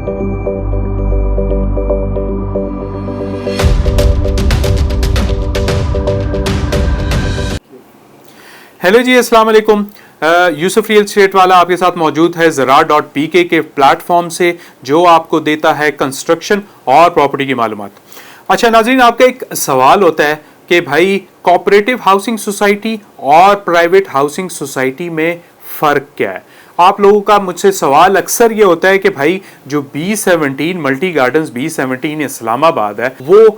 Hello जी, अस्सलाम वालेकुम। Yusuf real estate वाला आपके साथ मौजूद है ज़रा.pk के प्लेटफॉर्म से, जो आपको देता है कंस्ट्रक्शन और प्रॉपर्टी की मालूमात। अच्छा नाज़रीन, आपका एक सवाल होता है कि भाई कोऑपरेटिव हाउसिंग सोसाइटी और प्राइवेट हाउसिंग सोसाइटी में फ़र्क क्या है। आप लोगों का मुझसे सवाल अक्सर ये होता है कि भाई जो B17 multi gardens B17 Islamabad है वो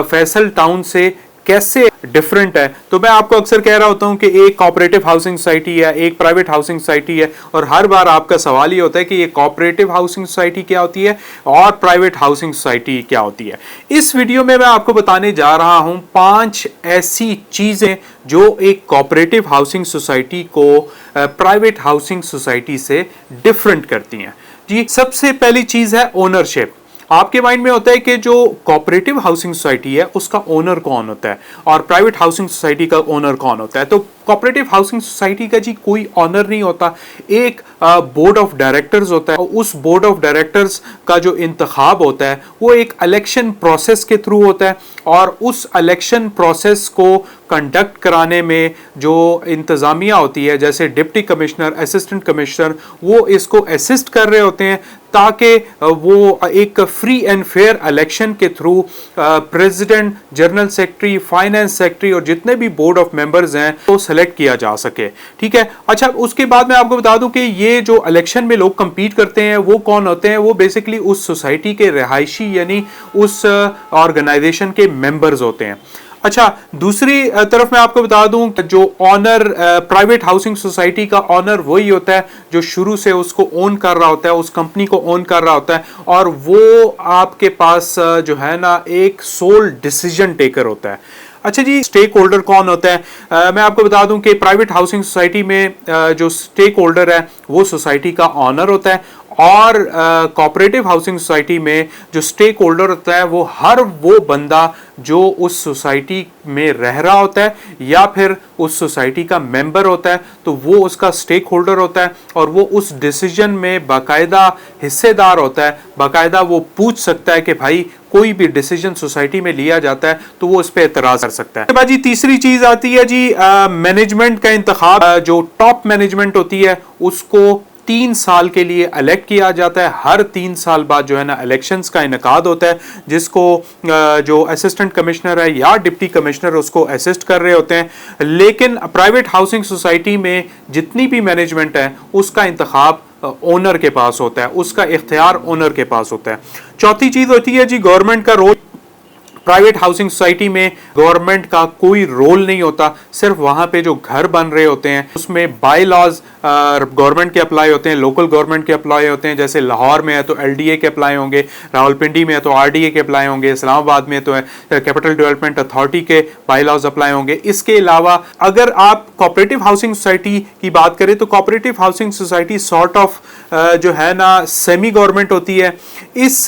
फैसल टाउन से कैसे डिफरेंट है। तो मैं आपको अक्सर कह रहा होता हूं कि एक कोऑपरेटिव हाउसिंग सोसाइटी है, एक प्राइवेट हाउसिंग सोसाइटी है, और हर बार आपका सवाल ये होता है कि ये कोऑपरेटिव हाउसिंग सोसाइटी क्या होती है और प्राइवेट हाउसिंग सोसाइटी क्या होती है। इस वीडियो में मैं आपको बताने जा रहा हूं 5 ऐसी चीजें जो एक कोऑपरेटिव हाउसिंग सोसाइटी को प्राइवेट हाउसिंग सोसाइटी से डिफरेंट करती हैं। जी, सबसे पहली चीज है ओनरशिप। आपके माइंड में होता है कि जो कोऑपरेटिव हाउसिंग सोसाइटी है उसका ओनर कौन होता है और प्राइवेट हाउसिंग सोसाइटी का ओनर कौन होता है। तो कोऑपरेटिव हाउसिंग सोसाइटी का जी कोई ऑनर नहीं होता, एक बोर्ड ऑफ डायरेक्टर्स होता है। उस बोर्ड ऑफ डायरेक्टर्स का जो इंतखाब होता है वो एक इलेक्शन प्रोसेस के थ्रू होता है, और उस इलेक्शन प्रोसेस को कंडक्ट कराने में जो इंतज़ामिया होती है, जैसे डिप्टी कमिश्नर, असिस्टेंट कमिश्नर, वो इसको असिस्ट कर रहे होते हैं ताकि वो एक फ्री एंड फेयर इलेक्शन के through president, general secretary, finance secretary और जितने भी बोर्ड ऑफ मेंबर्स हैं तो सेलेक्ट किया जा सके। ठीक है। अच्छा, उसके बाद मैं आपको बता दूं कि ये जो इलेक्शन में लोग कंपीट करते हैं वो कौन होते हैं। वो बेसिकली उस सोसाइटी के रहायशी यानी उस ऑर्गेनाइजेशन के मेंबर्स होते हैं। अच्छा, दूसरी तरफ मैं आपको बता दूं कि जो ऑनर प्राइवेट हाउसिंग सोसाइटी का ऑनर वही होता है जो शुरू से उसको ओन कर रहा होता है, उस कंपनी को ओन कर रहा होता है, और वो आपके पास जो है ना एक सोल डिसीजन टेकर होता है। अच्छा जी, स्टेक होल्डर कौन होता है। मैं आपको बता दूं कि प्राइवेट हाउसिंग सोसाइटी में जो स्टेक होल्डर है वो सोसाइटी का ऑनर होता है, और कोऑपरेटिव हाउसिंग सोसाइटी में जो स्टेक होल्डर होता है वो हर वो बंदा जो उस सोसाइटी में रह रहा होता है या फिर उस सोसाइटी का मेंबर होता है, तो वो उसका स्टेक होल्डर होता है और वो उस डिसीजन में बाकायदा हिस्सेदार होता है। बाकायदा वो पूछ सकता है कि भाई कोई भी डिसीजन सोसाइटी में लिया जाता है तो वो उस पर एतराज कर सकता है। जी, तीसरी चीज आती है जी मैनेजमेंट का इंतखाब। जो टॉप मैनेजमेंट होती है उसको 3 साल के लिए इलेक्ट किया जाता है। हर 3 साल बाद जो है ना इलेक्शंस का इनकाद होता है, जिसको जो असिस्टेंट कमिश्नर है या डिप्टी कमिश्नर उसको असिस्ट कर रहे होते हैं। लेकिन प्राइवेट हाउसिंग सोसाइटी में जितनी भी मैनेजमेंट है उसका इंतखाब ओनर के पास होता है, उसका इख्तियार ओनर के पास होता है। चौथी चीज होती है जी गवर्नमेंट का रोल। प्राइवेट हाउसिंग सोसाइटी में गवर्नमेंट का कोई रोल नहीं होता, सिर्फ वहां पे जो घर बन रहे होते हैं उसमें बाय लॉज गवर्नमेंट के अप्लाई होते हैं, लोकल गवर्नमेंट के अप्लाई होते हैं। जैसे लाहौर में है तो LDA के अप्लाई होंगे, रावलपिंडी में है तो RDA के अप्लाई होंगे, इस्लामाबाद में तो कैपिटल डेवलपमेंट अथॉरिटी के बाय लॉज अप्लाई होंगे। इसके अलावा अगर आप कोऑपरेटिव हाउसिंग सोसाइटी की बात करें तो cooperative housing society sort of जो है ना सेमी गवर्नमेंट होती है। इस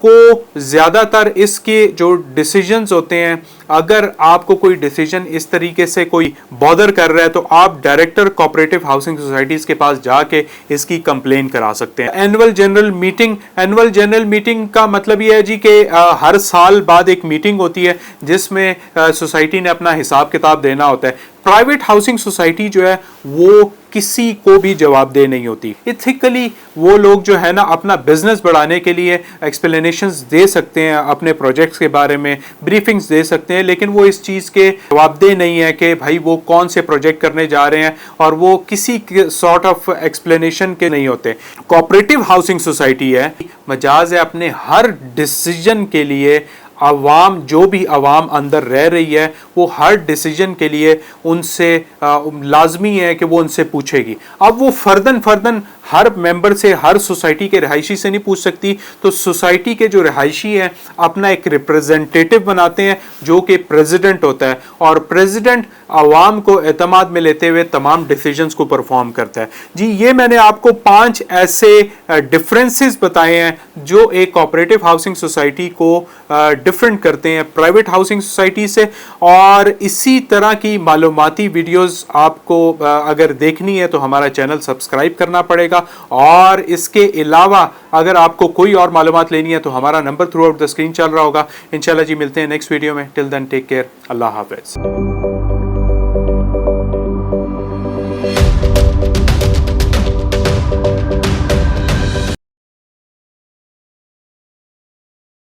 को ज़्यादातर इसके जो डिसीजंस होते हैं, अगर आपको कोई डिसीजन इस तरीके से कोई बॉदर कर रहा है तो आप डायरेक्टर कोऑपरेटिव हाउसिंग सोसाइटीज़ के पास जाके इसकी कंप्लेन करा सकते हैं। एनुअल जनरल मीटिंग का मतलब ये है जी कि हर साल बाद एक मीटिंग होती है जिसमें सोसाइटी ने अपना हिसाब किताब देना होता है। प्राइवेट हाउसिंग सोसाइटी जो है वो किसी को भी जवाबदेह नहीं होती। इथिकली वो लोग जो है ना अपना बिजनेस बढ़ाने के लिए एक्सप्लेनेशंस दे सकते हैं, अपने प्रोजेक्ट्स के बारे में ब्रीफिंग्स दे सकते हैं, लेकिन वो इस चीज़ के जवाबदेह नहीं है कि भाई वो कौन से प्रोजेक्ट करने जा रहे हैं, और वो किसी सॉर्ट ऑफ एक्सप्लेनेशन के नहीं होते। कोऑपरेटिव हाउसिंग सोसाइटी है मजाज है अपने हर डिसीजन के लिए अवाम, जो भी अवाम अंदर रह रही है वो हर डिसीजन के लिए उनसे लाजमी है कि वो उनसे पूछेगी। अब वो फर्दन हर मेंबर से, हर सोसाइटी के रहायशी से नहीं पूछ सकती, तो सोसाइटी के जो रहायशी हैं अपना एक रिप्रेजेंटेटिव बनाते हैं जो कि प्रेसिडेंट होता है, और प्रेसिडेंट अवाम को एतमाद में लेते हुए तमाम डिसीजंस को परफॉर्म करता है। जी, ये मैंने आपको 5 ऐसे डिफरेंसेस बताए हैं जो एक कोऑपरेटिव हाउसिंग सोसाइटी को डिफरेंट करते हैं प्राइवेट हाउसिंग सोसाइटी से। और इसी तरह की मालूमाती वीडियोस आपको अगर देखनी है तो हमारा चैनल सब्सक्राइब करना पड़ेगा। जाएगा। और इसके अलावा अगर आपको कोई और मालूमात लेनी है तो हमारा number through out the screen चल रहा होगा। इंशाल्लाह जी मिलते हैं नेक्स्ट वीडियो में। टिल देन टेक केयर, अल्लाह हाफिज।